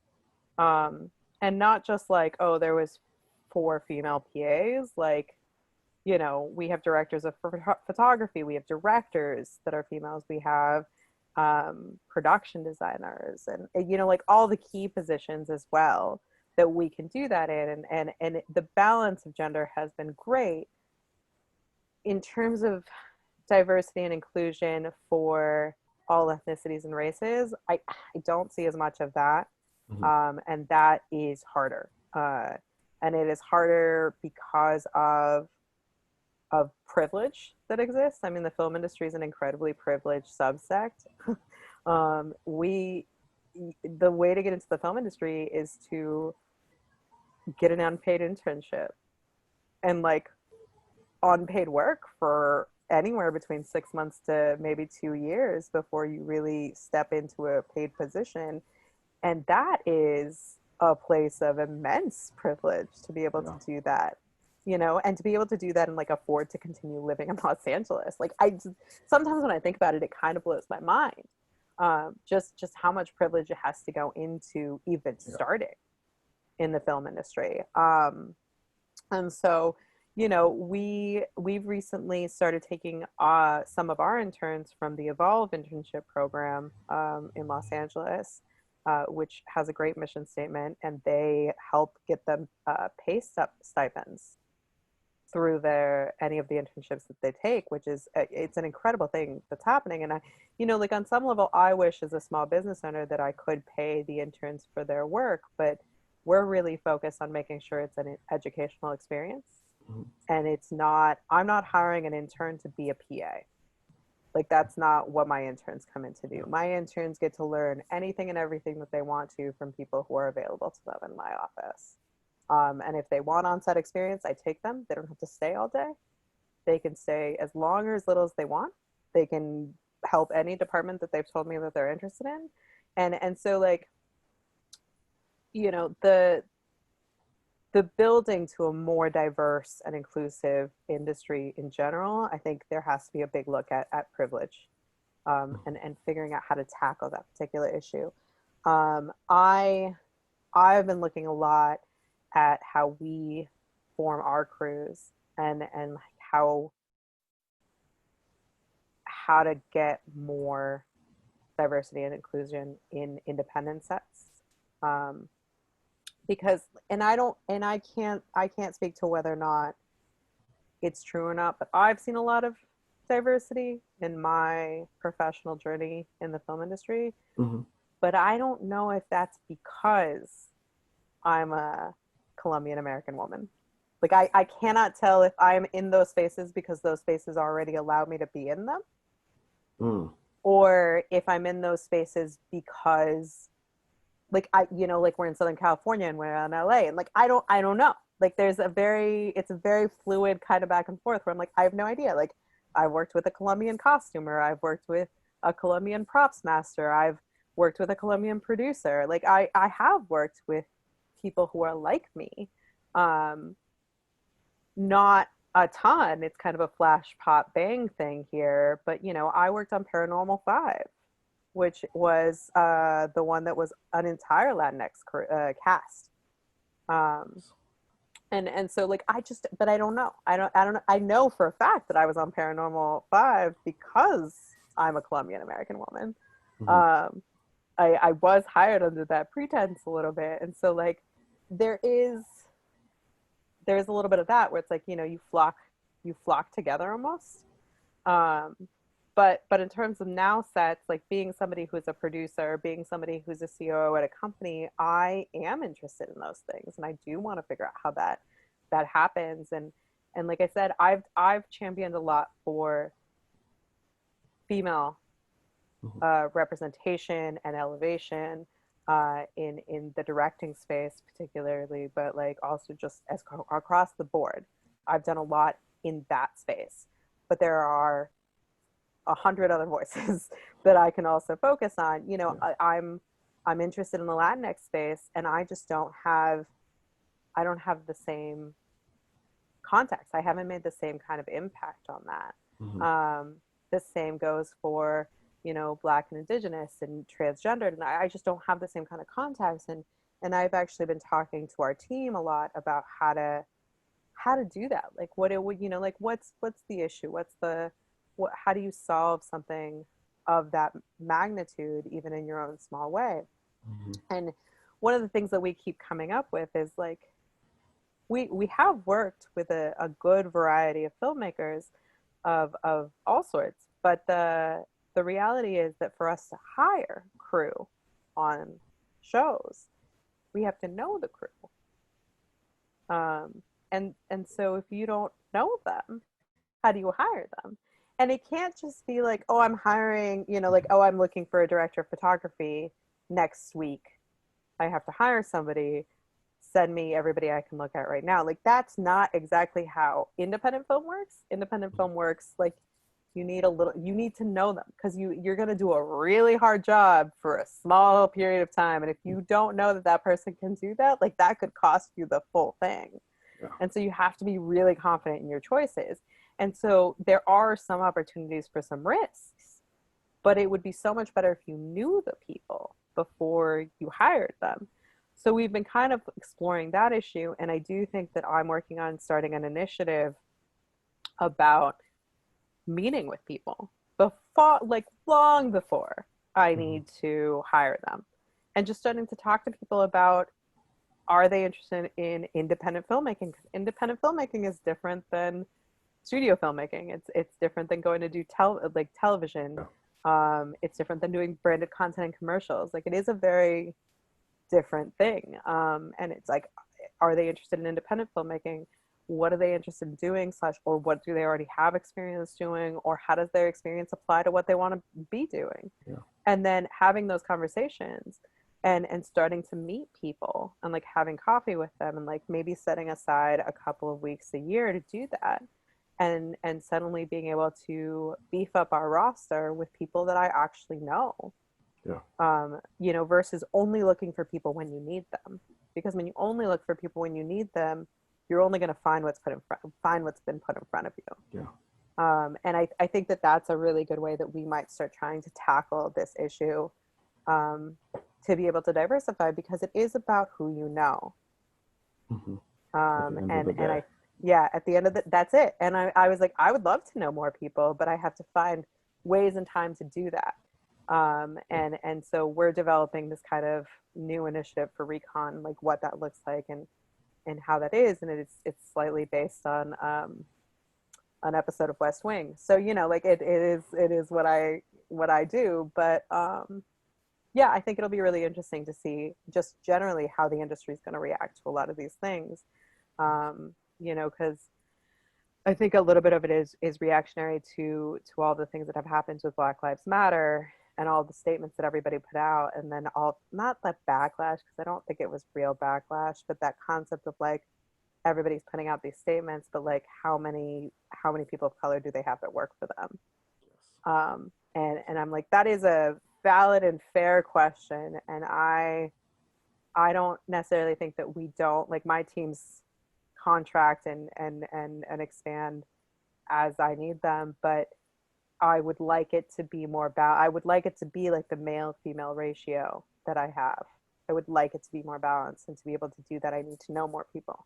And not just like, oh, there was 4 female PAs. Like, we have directors of photography, we have directors that are females, we have production designers, and like all the key positions as well that we can do that in. And the balance of gender has been great. In terms of diversity and inclusion for all ethnicities and races, I don't see as much of that. And that is harder. And it is harder because of privilege that exists. I mean, the film industry is an incredibly privileged subsect. The way to get into the film industry is to get an unpaid internship and like unpaid work for anywhere between 6 months to maybe 2 years before you really step into a paid position. And that is a place of immense privilege to be able to do that, and to be able to do that and like afford to continue living in Los Angeles. Like sometimes when I think about it, it kind of blows my mind. Just how much privilege it has to go into even starting in the film industry. And so, we've recently started taking some of our interns from the Evolve internship program in Los Angeles, which has a great mission statement, and they help get them pay stipends through any of the internships that they take, which is it's an incredible thing that's happening. And I, like on some level, I wish as a small business owner that I could pay the interns for their work, but we're really focused on making sure it's an educational experience. And I'm not hiring an intern to be a PA. Like that's not what my interns come in to do. My interns get to learn anything and everything that they want to from people who are available to them in my office. And if they want on-set experience, I take them. They don't have to stay all day. They can stay as long or as little as they want. They can help any department that they've told me that they're interested in. And so like, the building to a more diverse and inclusive industry in general, I think there has to be a big look at privilege and figuring out how to tackle that particular issue. I've been looking a lot at how we form our crews and how to get more diversity and inclusion in independent sets. Because I can't speak to whether or not it's true or not, but I've seen a lot of diversity in my professional journey in the film industry. But I don't know if that's because I'm a Colombian American woman. Like I cannot tell if I'm in those spaces because those spaces already allow me to be in them, or if I'm in those spaces because like like we're in Southern California and we're in LA, and like I don't know. Like it's a very fluid kind of back and forth where I'm like, I have no idea. Like I've worked with a Colombian costumer, I've worked with a Colombian props master, I've worked with a Colombian producer. Like I have worked with people who are like me. Not a ton. It's kind of a flash pop bang thing here, but I worked on Paranormal 5, which was the one that was an entire Latinx cast. And so like but I don't know. I don't know. I know for a fact that I was on Paranormal 5 because I'm a Colombian American woman. I was hired under that pretense a little bit, and so like there's a little bit of that where it's like you flock together almost. But in terms of now sets, like being somebody who's a producer, being somebody who's a COO at a company, I am interested in those things, and I do want to figure out how that happens. And like I said, I've championed a lot for female representation and elevation in the directing space particularly, but like also just across the board. I've done a lot in that space, but there are 100 other voices that I can also focus on. I'm interested in the Latinx space, and I don't have the same context. I haven't made the same kind of impact on that. Mm-hmm. The same goes for, you know, Black and Indigenous and transgendered, and I just don't have the same kind of context. And I've actually been talking to our team a lot about how to do that. Like what it would, you know, like what's the issue? How do you solve something of that magnitude, even in your own small way? Mm-hmm. And one of the things that we keep coming up with is like, we have worked with a good variety of filmmakers of all sorts, but the reality is that for us to hire crew on shows, we have to know the crew. And so if you don't know them, how do you hire them? And it can't just be like, oh, I'm hiring, you know, like, oh, I'm looking for a director of photography next week. I have to hire somebody. Send me everybody I can look at right now. Like, that's not exactly how independent film works. Independent film works like you need to know them, because you're going to do a really hard job for a small period of time. And if you don't know that that person can do that, like that could cost you the full thing. Yeah. And so you have to be really confident in your choices. And so there are some opportunities for some risks, but it would be so much better if you knew the people before you hired them. So we've been kind of exploring that issue. And I do think that I'm working on starting an initiative about meeting with people before, like long before I need to hire them, and just starting to talk to people about, are they interested in independent filmmaking? Because independent filmmaking is different than studio filmmaking. It's different than going to do television. It's different than doing branded content and commercials. Like, it is a very different thing. And it's like, are they interested in independent filmmaking? What are they interested in doing, or what do they already have experience doing, or how does their experience apply to what they want to be doing? Yeah. And then having those conversations and starting to meet people and like having coffee with them, and like maybe setting aside a couple of weeks a year to do that, and suddenly being able to beef up our roster with people that I actually know. Yeah. You know, versus only looking for people when you need them. Because when you only look for people when you need them, you're only going to find what's been put in front of you. Yeah. And I think that that's a really good way that we might start trying to tackle this issue, to be able to diversify, because it is about who you know. Mm-hmm. At the end of that's it. And I was like, I would love to know more people, but I have to find ways and time to do that. And so we're developing this kind of new initiative for ReKon, like what that looks like and how that is. And it's slightly based on an episode of West Wing. So, you know, like it is what I do. But yeah, I think it'll be really interesting to see just generally how the industry is going to react to a lot of these things. You know, because I think a little bit of it is reactionary to all the things that have happened with Black Lives Matter and all the statements that everybody put out, and then not that backlash, because I don't think it was real backlash, but that concept of like everybody's putting out these statements, but like how many people of color do they have that work for them? Yes. And I'm like, that is a valid and fair question, and I don't necessarily think that we don't, like, my teams contract and expand as I need them, but I would like it to be more I would like it to be like the male female ratio that I have. I would like it to be more balanced, and to be able to do that, I need to know more people.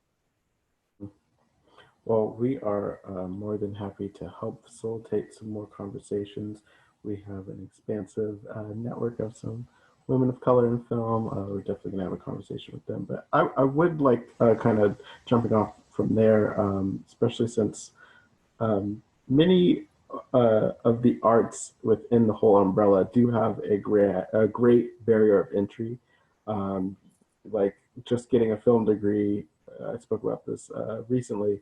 Well, we are more than happy to help facilitate some more conversations. We have an expansive network of some women of color in film. We're definitely going to have a conversation with them. But I would like kind of jumping off from there, especially since many of the arts within the whole umbrella do have a great barrier of entry. Like just getting a film degree, I spoke about this recently.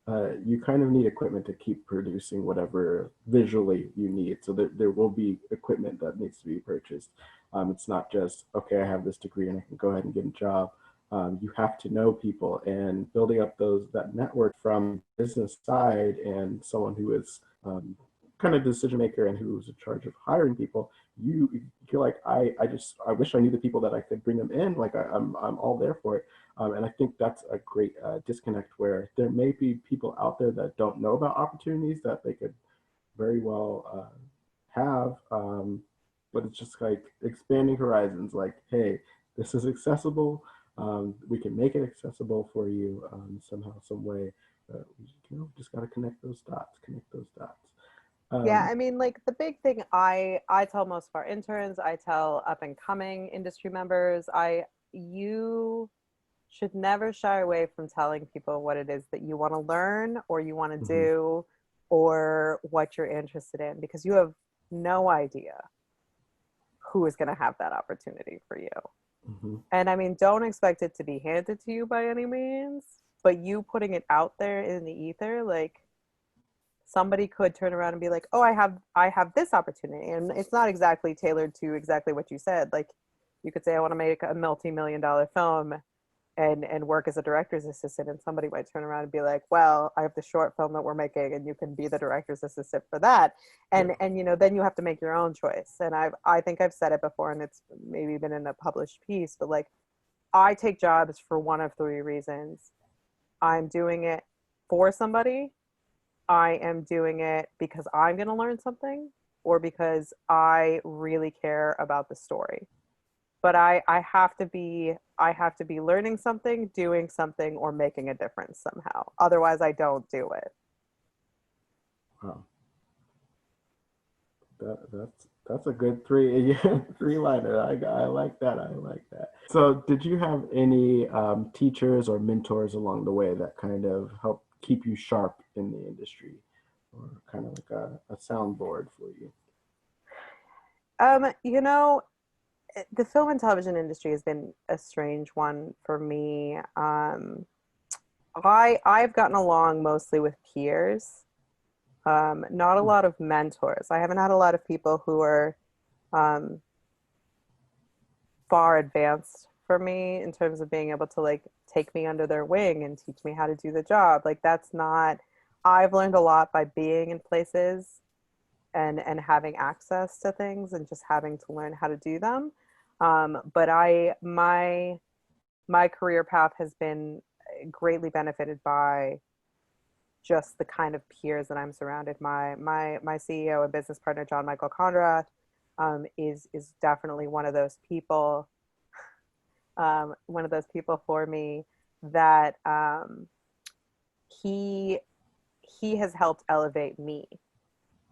You kind of need equipment to keep producing whatever visually you need. So there will be equipment that needs to be purchased. It's not just, okay, I have this degree and I can go ahead and get a job. You have to know people, and building up that network from business side and someone who is kind of decision maker and who's in charge of hiring people. You're like, I wish I knew the people that I could bring them in. Like I'm all there for it. And I think that's a great disconnect, where there may be people out there that don't know about opportunities that they could very well have, but it's just like expanding horizons. Like, hey, this is accessible. We can make it accessible for you somehow, some way. Just got to connect those dots. Connect those dots. Yeah, I mean, like the big thing I tell most of our interns, I tell up and coming industry members, you should never shy away from telling people what it is that you want to learn or you want to Mhm. do or what you're interested in, because you have no idea who is going to have that opportunity for you. Mhm. And I mean, don't expect it to be handed to you by any means, but you putting it out there in the ether, like somebody could turn around and be like, "Oh, I have this opportunity." And it's not exactly tailored to exactly what you said. Like you could say I want to make a multi-million dollar film and work as a director's assistant, and somebody might turn around and be like, "Well, I have the short film that we're making and you can be the director's assistant for that." Yeah. And then you have to make your own choice. And I think I've said it before, and it's maybe been in a published piece, but like I take jobs for one of three reasons. I'm doing it for somebody, I am doing it because I'm going to learn something, or because I really care about the story. But I have to be learning something, doing something, or making a difference somehow. Otherwise, I don't do it. Wow. That's a good three yeah, three liner. I like that. I like that. So, did you have any teachers or mentors along the way that kind of helped keep you sharp in the industry, or kind of like a soundboard for you? Um, you know, the film and television industry has been a strange one for me. I've gotten along mostly with peers. Not a lot of mentors. I haven't had a lot of people who are um, far advanced for me in terms of being able to like take me under their wing and teach me how to do the job. Like that's not, I've learned a lot by being in places and having access to things and just having to learn how to do them. But my career path has been greatly benefited by just the kind of peers that I'm surrounded. My CEO and business partner, John Michael Conrad, is definitely one of those people for me that he he has helped elevate me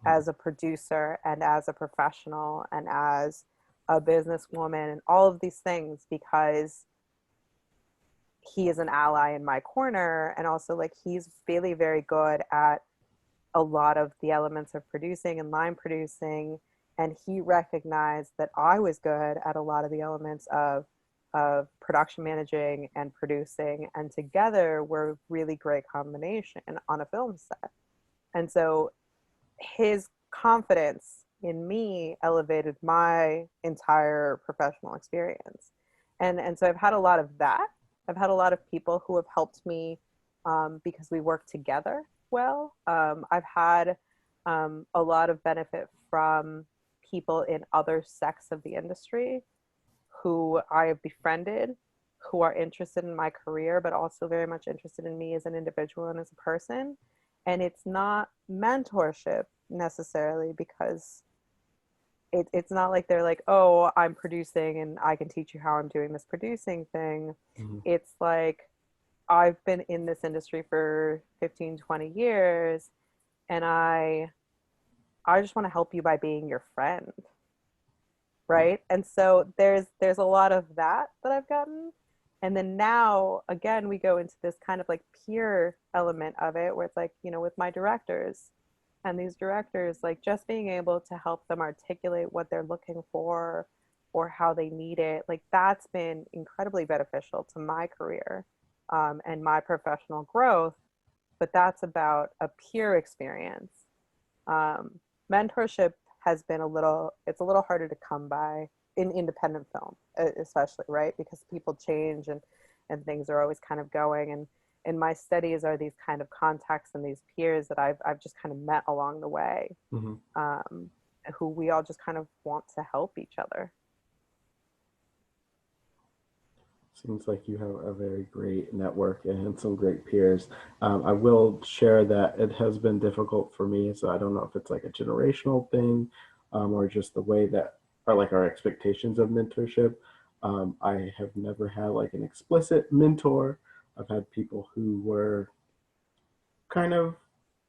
as a producer and as a professional and as a businesswoman and all of these things, because he is an ally in my corner, and also like he's really very good at a lot of the elements of producing and line producing, and he recognized that I was good at a lot of the elements of production managing and producing, and together we're a really great combination on a film set. And so his confidence in me elevated my entire professional experience. And so I've had a lot of that. I've had a lot of people who have helped me because we work together well. I've had a lot of benefit from people in other sects of the industry who I have befriended, who are interested in my career, but also very much interested in me as an individual and as a person. And it's not mentorship necessarily, because it's not like they're like, oh, I'm producing and I can teach you how I'm doing this producing thing. Mhm. It's like, I've been in this industry for 15, 20 years, and I just want to help you by being your friend, right? And so there's a lot of that I've gotten. And then now again we go into this kind of like peer element of it, where it's like, with my directors, and these directors, like just being able to help them articulate what they're looking for or how they need it, like that's been incredibly beneficial to my career and my professional growth. But that's about a peer experience. Mentorship has been it's a little harder to come by in independent film, especially, right? Because people change, and things are always kind of going. And my studies are these kind of contacts and these peers that I've just kind of met along the way, Mhm. um, who we all just kind of want to help each other. Seems like you have a very great network and some great peers. I will share that it has been difficult for me, so I don't know if it's like a generational thing, or just the way that are like our expectations of mentorship. I have never had like an explicit mentor. I've had people who were kind of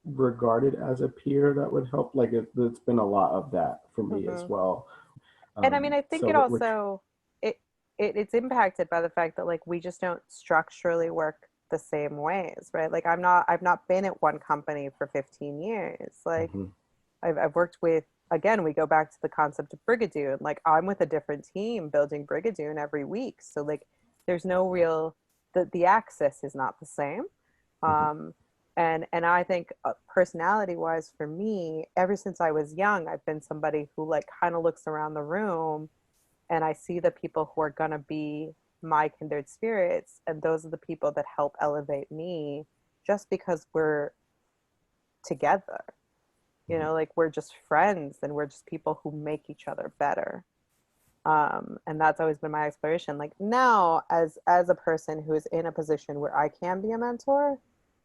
regarded as a peer that would help. Like it's been a lot of that for me as Hmm. well. And I mean, I think So it which also it, it's impacted by the fact that like we just don't structurally work the same ways, right? Like I've not been at one company for 15 years. Like Mhm, I've worked with, again, we go back to the concept of Brigadoon. Like I'm with a different team building Brigadoon every week. So like there's no real, the access is not the same. mhm, Um, and I think personality wise for me, ever since I was young, I've been somebody who like kind of looks around the room and I see the people who are gonna be my kindred spirits, and those are the people that help elevate me just because we're together. You mhm, know, like we're just friends and we're just people who make each other better. And that's always been my exploration. Like now, as a person who is in a position where I can be a mentor,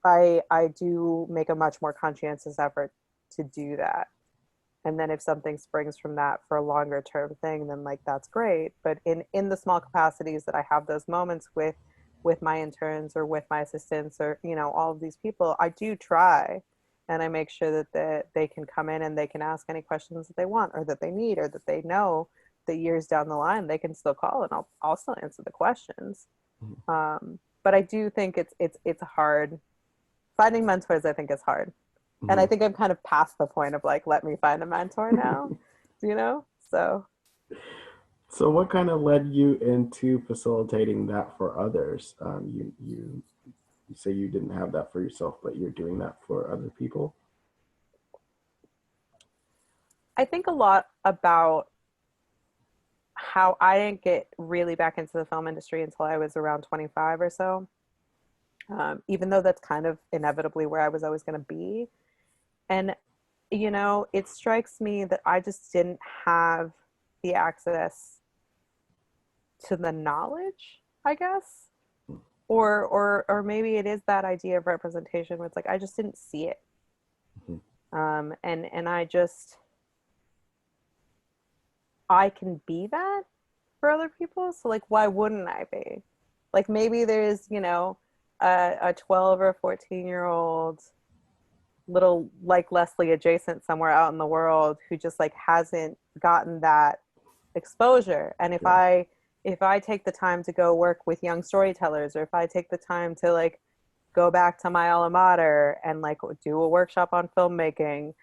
I do make a much more conscientious effort to do that. And then if something springs from that for a longer term thing, then like that's great. But in the small capacities that I have those moments with my interns or with my assistants or you know all of these people, I do try, and I make sure that they can come in and they can ask any questions that they want or that they need or that they know that years down the line they can still call and I'll still answer the questions. mhm, But I do think it's hard. Finding mentors I think is hard, and I mhm. think I'm kind of past the point of like, let me find a mentor now, you know? So So what kind of led you into facilitating that for others? You say you didn't have that for yourself, but you're doing that for other people. I think a lot about how I didn't get really back into the film industry until I was around 25 or so. Even though that's kind of inevitably where I was always going to be. And, you know, it strikes me that I just didn't have the access to the knowledge, I guess. Or maybe it is that idea of representation where it's like I just didn't see it. Mhm, And I just I can be that for other people. So like why wouldn't I be? Like maybe there's, you know, a 12 or 14-year-old little like Lesley adjacent somewhere out in the world who just like hasn't gotten that exposure. And yeah. if I take the time to go work with young storytellers, or if I take the time to like go back to my alma mater and like do a workshop on filmmaking,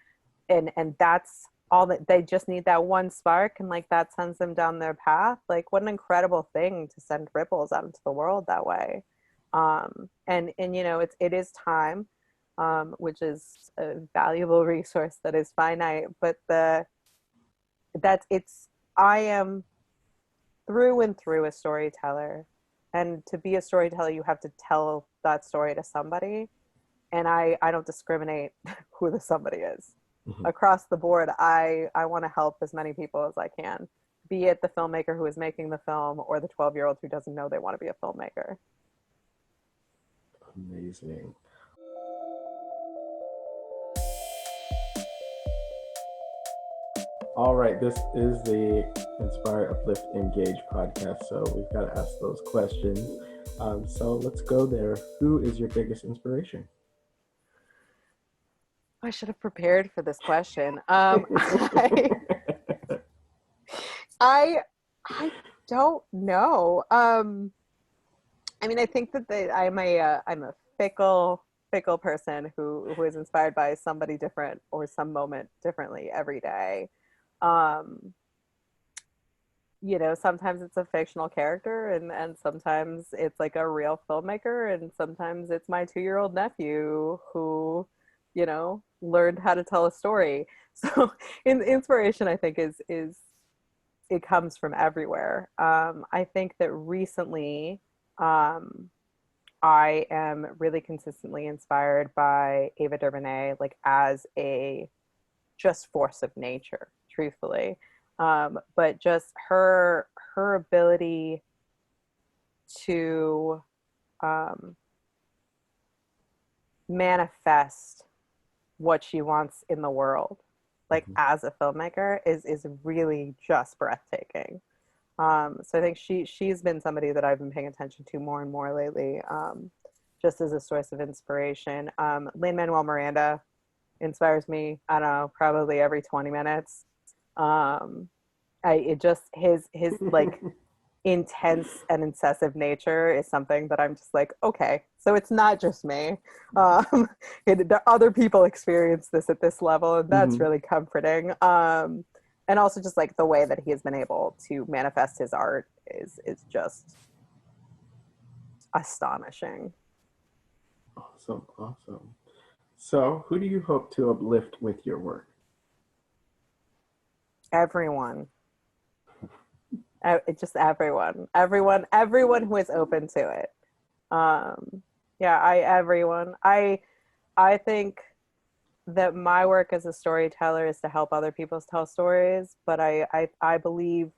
and that's all that they just need, that one spark, and like that sends them down their path. Like what an incredible thing to send ripples out into the world that way. And you know it is time, which is a valuable resource that is finite, but the that's it's I am through and through a storyteller, and to be a storyteller you have to tell that story to somebody, and I don't discriminate who the somebody is. Mhm. Across the board, I want to help as many people as I can, be it the filmmaker who is making the film or the 12-year-old who doesn't know they want to be a filmmaker. Amazing. All right, this is the Inspire, Uplift, Engage podcast. So we've got to ask those questions. So let's go there. Who is your biggest inspiration? I should have prepared for this question. I I don't know. I mean, I think that I'm a fickle person who is inspired by somebody different or some moment differently every day. Um, you know, sometimes it's a fictional character, and sometimes it's like a real filmmaker, and sometimes it's my 2-year-old nephew who, you know, learned how to tell a story. So, inspiration, I think, is it comes from everywhere. I think that recently, um, I am really consistently inspired by Ava DuVernay, like as a just force of nature, truthfully. But just her ability to manifest what she wants in the world, like as a filmmaker, is really just breathtaking. So I think she's been somebody that I've been paying attention to more and more lately, just as a source of inspiration. Lin-Manuel Miranda inspires me, I don't know, probably every 20 minutes. His like intense and incisive nature is something that I'm just like, okay, so it's not just me. Other people experience this at this level, and that's really comforting. And also just like the way that he has been able to manifest his art is just astonishing. Awesome. So, who do you hope to uplift with your work? Everyone. Just everyone who is open to it. Everyone. I think that my work as a storyteller is to help other people tell stories, but I believe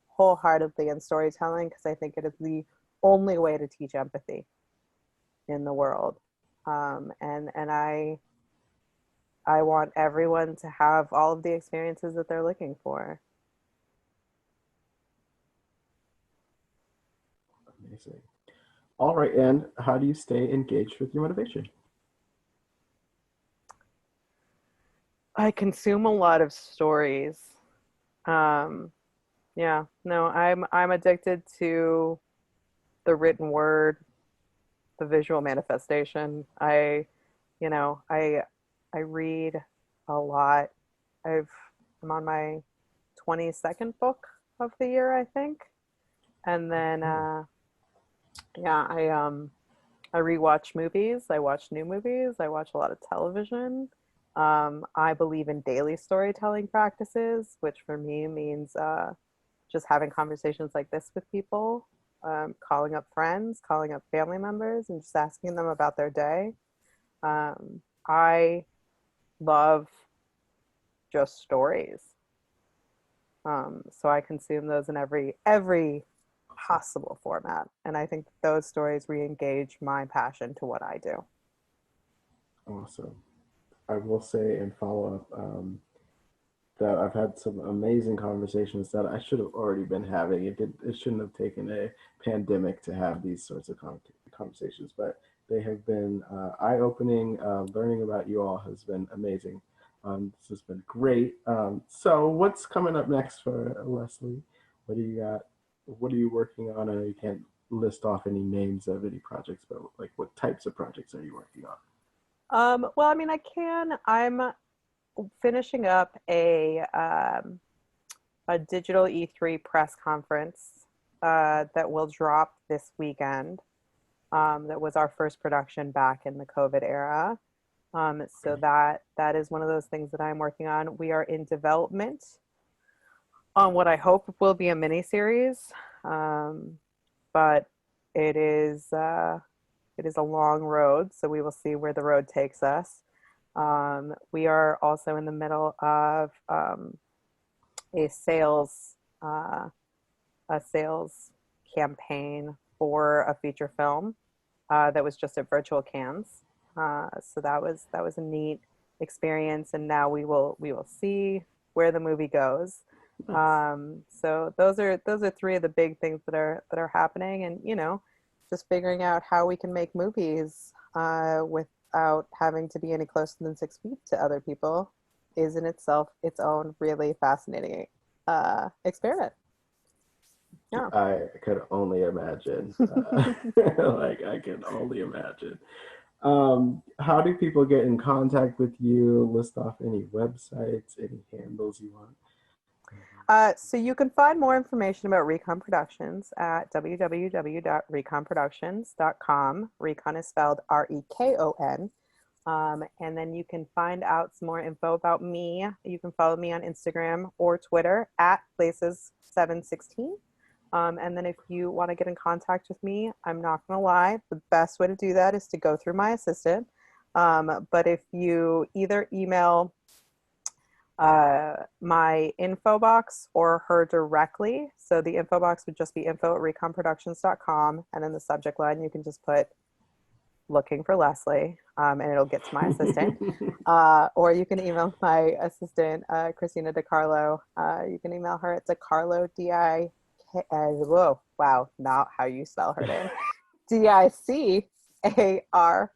wholeheartedly in storytelling because I think it is the only way to teach empathy in the world. And I want everyone to have all of the experiences that they're looking for. Amazing. All right, and how do you stay engaged with your motivation? I consume a lot of stories. I'm addicted to the written word, the visual manifestation. I read a lot. I'm on my 22nd book of the year, I think. And then I rewatch movies. I watch new movies. I watch a lot of television. I believe in daily storytelling practices, which for me means just having conversations like this with people, calling up friends, calling up family members, and just asking them about their day. I love just stories. So I consume those in every possible format. And I think those stories re-engage my passion to what I do. Awesome. I will say and follow up that I've had some amazing conversations that I should have already been having. It shouldn't have taken a pandemic to have these sorts of conversations, but they have been eye-opening. Learning about you all has been amazing. This has been great. So what's coming up next for Lesley? What do you got? What are you working on? I know you can't list off any names of any projects, but like what types of projects are you working on? Well, I mean, I can. I'm finishing up a digital E3 press conference that will drop this weekend. That was our first production back in the COVID era. So that is one of those things that I'm working on. We are in development on what I hope will be a miniseries, but it is a long road. So we will see where the road takes us. We are also in the middle of a sales campaign for a feature film that was just at virtual Cannes. So that was a neat experience, and now we will see where the movie goes. So those are three of the big things that are happening, and just figuring out how we can make movies without having to be any closer than 6 feet to other people is in itself its own really fascinating experiment. Yeah. I could only imagine. I can only imagine. How do people get in contact with you? List off any websites, any handles you want. So you can find more information about ReKon Productions at www.rekonproductions.com. ReKon is spelled REKON. And then you can find out some more info about me. You can follow me on Instagram or Twitter at places716. And then if you want to get in contact with me, I'm not going to lie, the best way to do that is to go through my assistant. But if you either email my info box or her directly. So the info box would just be info@rekonproductions.com. And in the subject line, you can just put looking for Lesley, and it'll get to my assistant. Or you can email my assistant, Christina DiCarlo. You can email her at DiCarlo, whoa, wow, not how you spell her name. DICARLO.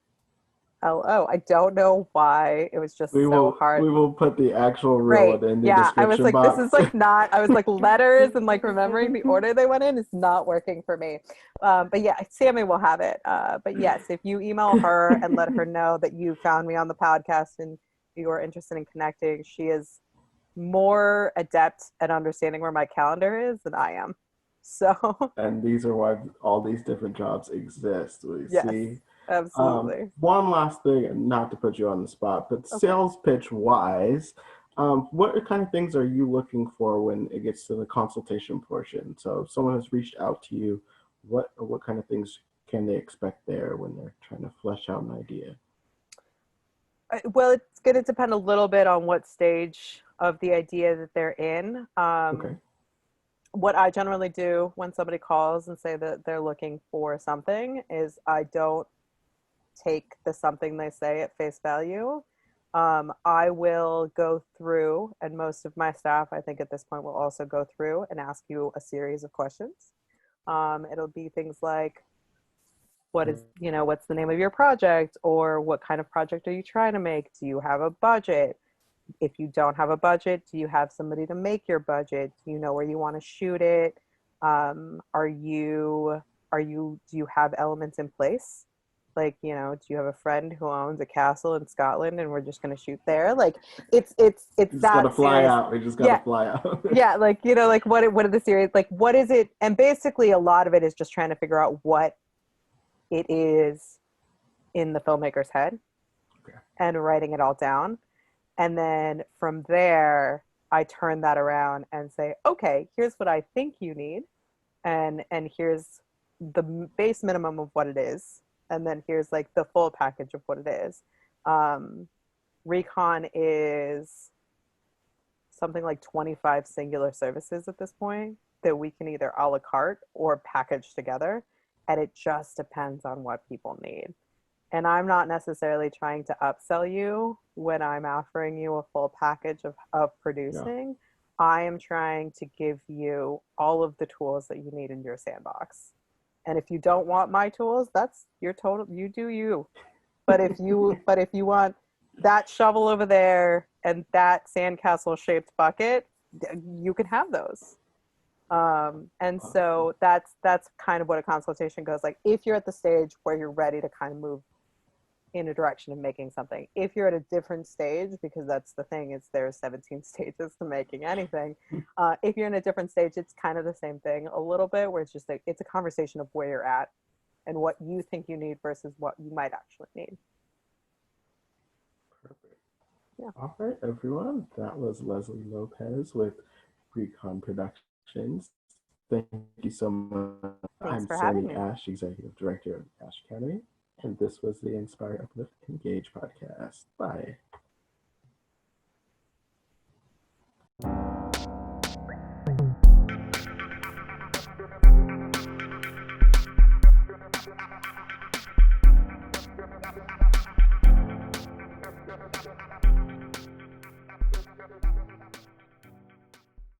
I don't know why it was just so hard. We will put the actual Right. rule in the Yeah. I was description like, box. this is like not, I was like, letters and like remembering the order they went in is not working for me. But yeah, Sammy will have it. But yes, if you email her and let her know that you found me on the podcast and you are interested in connecting, she is more adept at understanding where my calendar is than I am. So, And these are why all these different jobs exist. We yes, see. absolutely. One last thing, not to put you on the spot, but Okay. sales pitch wise, what kind of things are you looking for when it gets to the consultation portion? So if someone has reached out to you, what kind of things can they expect there when they're trying to flesh out an idea? Well, it's going to depend a little bit on what stage of the idea that they're in. Okay. What I generally do when somebody calls and say that they're looking for something is I don't take the something they say at face value. I will go through, and most of my staff, I think at this point, will also go through and ask you a series of questions. It'll be things like, what's the name of your project, or what kind of project are you trying to make? Do you have a budget? If you don't have a budget, do you have somebody to make your budget? Do you know where you want to shoot it? Do you have elements in place? Like, do you have a friend who owns a castle in Scotland and we're just going to shoot there? Like, it's Just that gotta fly serious. out. We just gotta Yeah. fly out. Yeah. Like, like what are the series, like, what is it? And basically a lot of it is just trying to figure out what it is in the filmmaker's head. Okay. And writing it all down. And then from there, I turn that around and say, okay, here's what I think you need. And here's the base minimum of what it is. And then here's like the full package of what it is. ReKon is something like 25 singular services at this point that we can either a la carte or package together. And it just depends on what people need. And I'm not necessarily trying to upsell you when I'm offering you a full package of producing. Yeah. I am trying to give you all of the tools that you need in your sandbox. And if you don't want my tools, that's your total, you do you. But if you want that shovel over there and that sandcastle shaped bucket, you can have those. And so that's kind of what a consultation goes like. If you're at the stage where you're ready to kind of move in a direction of making something. If you're at a different stage, because that's the thing, is there's 17 stages to making anything. If you're in a different stage, it's kind of the same thing a little bit, where it's just like, it's a conversation of where you're at and what you think you need versus what you might actually need. Perfect. Yeah. All right, everyone. That was Lesley Lopez with ReKon Productions. Thank you so much. Thanks for having me. I'm Sammy Ashe, Executive Director of Ashe Academy. And this was the Inspire, Uplift, Engage podcast. Bye.